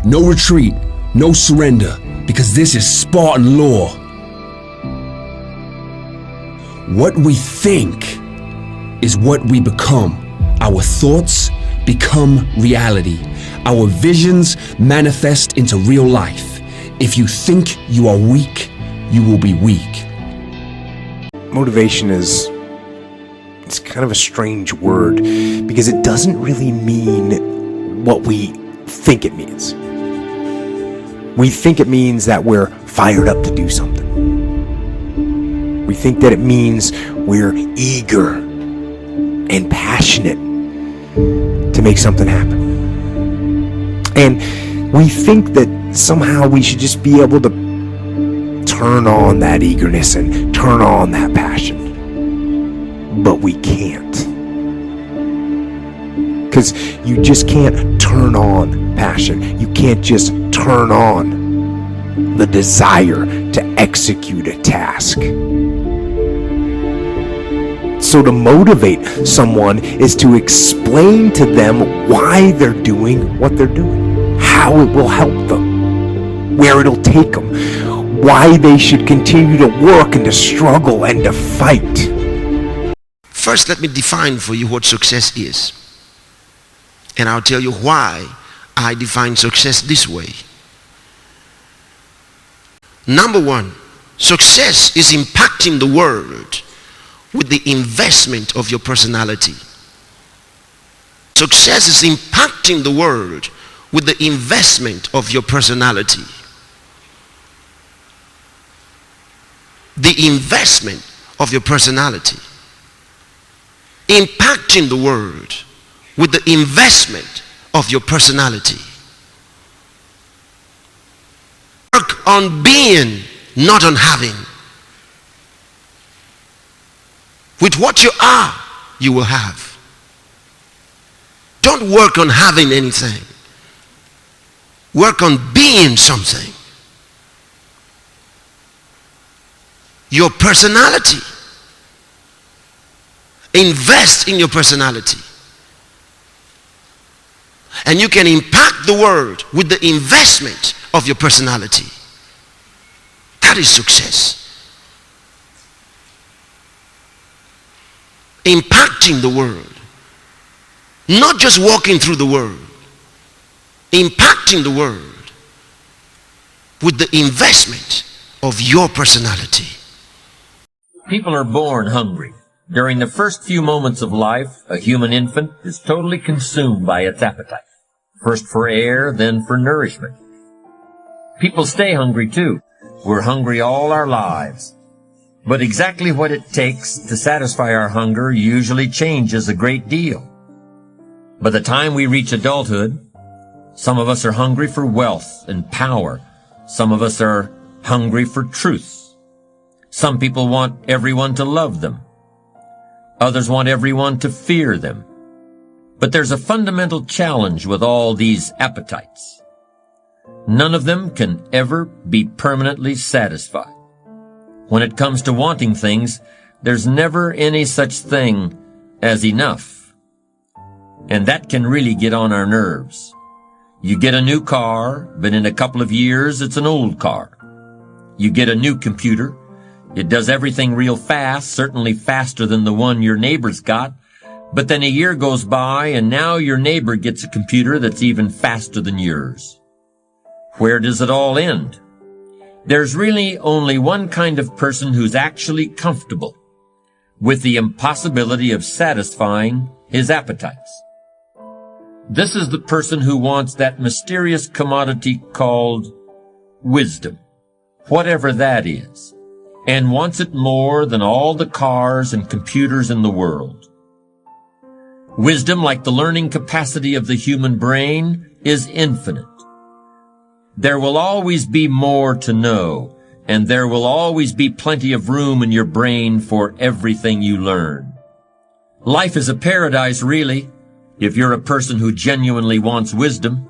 No retreat, no surrender, because this is Spartan law. What we think is what we become. Our thoughts become reality. Our visions manifest into real life. If you think you are weak, you will be weak. Motivation it's kind of a strange word because it doesn't really mean what we think it means. We think it means that we're fired up to do something. We think that it means we're eager and passionate to make something happen. And we think that somehow we should just be able to turn on that eagerness and turn on that passion. But we can't. Because you just can't turn on passion. You can't just turn on the desire to execute a task. So to motivate someone is to explain to them why they're doing what they're doing, how it will help them, where it'll take them, why they should continue to work and to struggle and to fight. First, let me define for you what success is. And I'll tell you why I define success this way. Number one, success is impacting the world with the investment of your personality. Success is impacting the world with the investment of your personality. The investment of your personality. Impacting the world with the investment of your personality. Work on being, not on having. With what you are, you will have. Don't work on having anything. Work on being something. Your personality. Invest in your personality. And you can impact the world with the investment of your personality. That is success. Impacting the world. Not just walking through the world. Impacting the world with the investment of your personality. People are born hungry. During the first few moments of life, a human infant is totally consumed by its appetite. First for air, then for nourishment. People stay hungry too. We're hungry all our lives. But exactly what it takes to satisfy our hunger usually changes a great deal. By the time we reach adulthood, some of us are hungry for wealth and power. Some of us are hungry for truth. Some people want everyone to love them. Others want everyone to fear them. But there's a fundamental challenge with all these appetites. None of them can ever be permanently satisfied. When it comes to wanting things, there's never any such thing as enough. And that can really get on our nerves. You get a new car, but in a couple of years it's an old car. You get a new computer. It does everything real fast, certainly faster than the one your neighbor's got. But then a year goes by and now your neighbor gets a computer that's even faster than yours. Where does it all end? There's really only one kind of person who's actually comfortable with the impossibility of satisfying his appetites. This is the person who wants that mysterious commodity called wisdom, whatever that is, and wants it more than all the cars and computers in the world. Wisdom, like the learning capacity of the human brain, is infinite. There will always be more to know, and there will always be plenty of room in your brain for everything you learn. Life is a paradise, really, if you're a person who genuinely wants wisdom.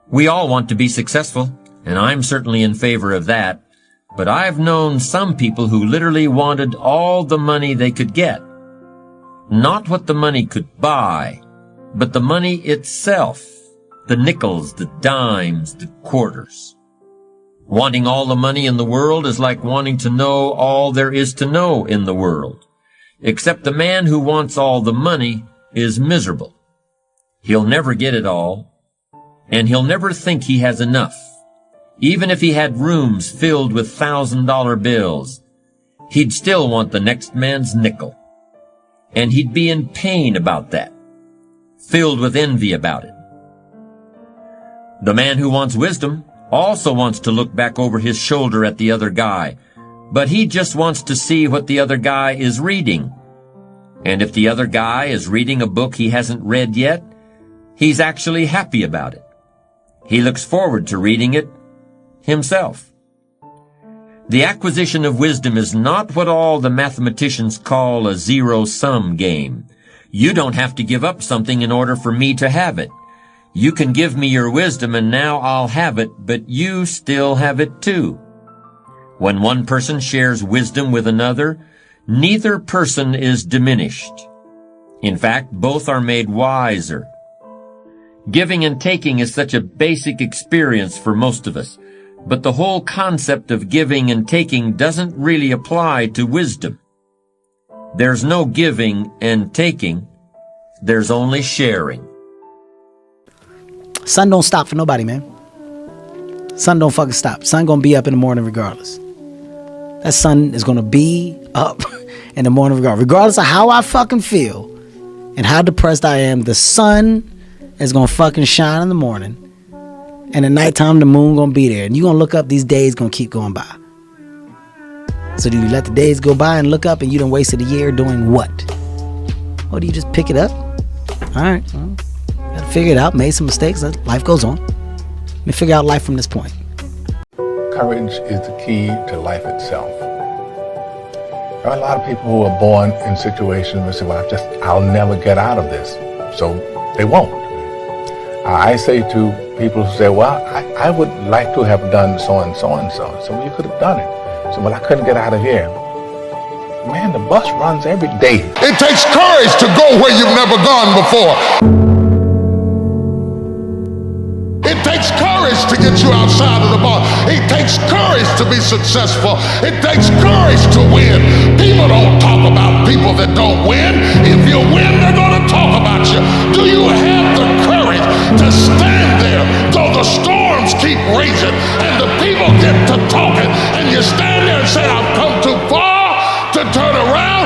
We all want to be successful, and I'm certainly in favor of that, but I've known some people who literally wanted all the money they could get. Not what the money could buy, but the money itself. the nickels, the dimes, the quarters. Wanting all the money in the world is like wanting to know all there is to know in the world. Except the man who wants all the money is miserable. He'll never get it all, and he'll never think he has enough. Even if he had rooms filled with $1,000 bills, he'd still want the next man's nickel. And he'd be in pain about that, filled with envy about it. The man who wants wisdom also wants to look back over his shoulder at the other guy, but he just wants to see what the other guy is reading. And if the other guy is reading a book he hasn't read yet, he's actually happy about it. He looks forward to reading it himself. The acquisition of wisdom is not what all the mathematicians call a zero-sum game. You don't have to give up something in order for me to have it. You can give me your wisdom and now I'll have it, but you still have it too. When one person shares wisdom with another, neither person is diminished. In fact, both are made wiser. Giving and taking is such a basic experience for most of us, but the whole concept of giving and taking doesn't really apply to wisdom. There's no giving and taking. There's only sharing. Sun don't stop for nobody, man. Sun don't fucking stop. Sun gonna be up in the morning regardless. That sun is gonna be up in the morning regardless of how I fucking feel and how depressed I am. The sun is gonna fucking shine in the morning, and at nighttime the moon gonna be there, and you gonna look up. These days gonna keep going by. So do you let the days go by and look up and you done wasted a year doing what? Or do you just pick it up? All right, well, gotta figure it out. Made some mistakes. Life goes on. Let me figure out life from this point. Courage is the key to life itself. There are a lot of people who are born in situations where they say, well, I'll never get out of this. So they won't. I say to people who say, well, I would like to have done so and so and so. So you could have done it. So, well, I couldn't get out of here. Man, the bus runs every day. It takes courage to go where you've never gone before. It takes courage to get you outside of the box. It takes courage to be successful. It takes courage to win. People don't talk about people that don't win. If you win, they're going to talk about you. Do you have the courage to stand there though the storms keep raging and the people get to talking and you stand there and say, I've come too far to turn around?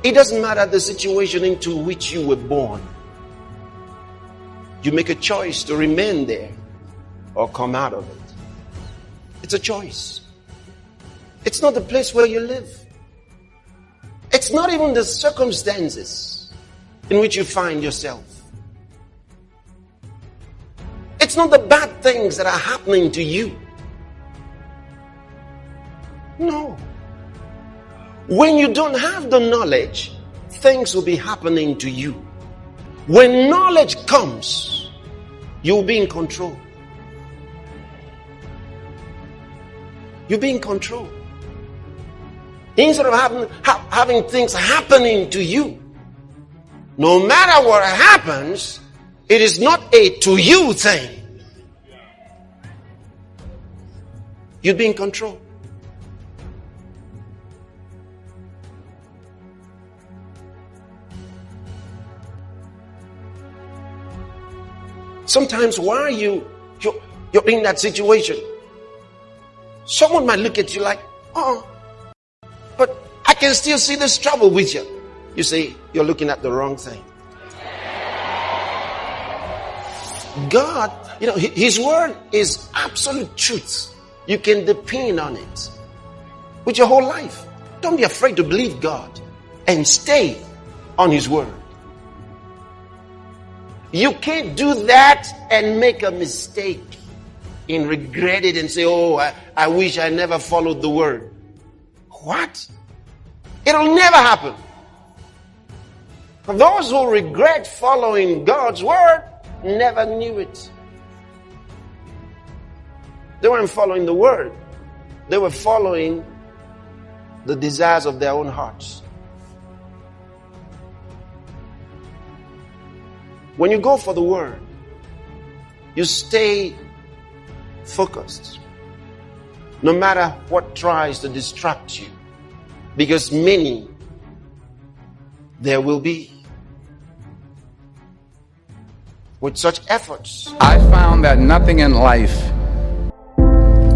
It doesn't matter the situation into which you were born. You make a choice to remain there or come out of it. It's a choice. It's not the place where you live. It's not even the circumstances in which you find yourself. It's not the bad things that are happening to you. No. When you don't have the knowledge, things will be happening to you. When knowledge comes, you'll be in control. You'll be in control. Instead of having things happening to you, no matter what happens, it is not a to you thing. You'll be in control. Sometimes while you're in that situation, someone might look at you like, oh, but I can still see this trouble with you. You say, you're looking at the wrong thing. God, His word is absolute truth. You can depend on it with your whole life. Don't be afraid to believe God and stay on His word. You can't do that and make a mistake and regret it and say, oh, I wish I never followed the word. What? It'll never happen. For those who regret following God's word, never knew it. They weren't following the word. They were following the desires of their own hearts. When you go for the word, you stay focused. No matter what tries to distract you. Because many there will be. With such efforts. I found that nothing in life.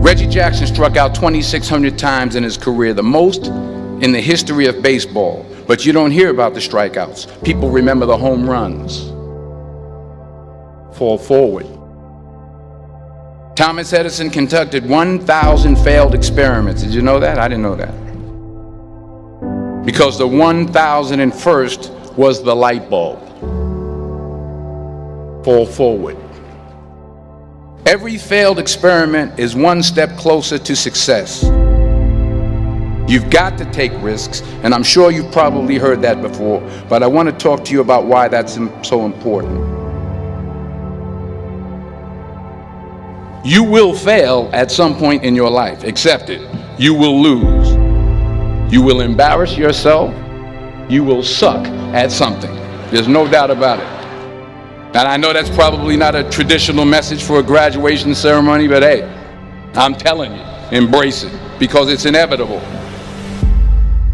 Reggie Jackson struck out 2,600 times in his career, the most in the history of baseball. But you don't hear about the strikeouts. People remember the home runs. Fall forward. Thomas Edison conducted 1,000 failed experiments. Did you know that? I didn't know that. Because the 1,001st was the light bulb. Fall forward. Every failed experiment is one step closer to success. You've got to take risks, and I'm sure you've probably heard that before, but I want to talk to you about why that's so important. You will fail at some point in your life. Accept it. You will lose. You will embarrass yourself. You will suck at something. There's no doubt about it. And I know that's probably not a traditional message for a graduation ceremony, but hey, I'm telling you, embrace it, because it's inevitable.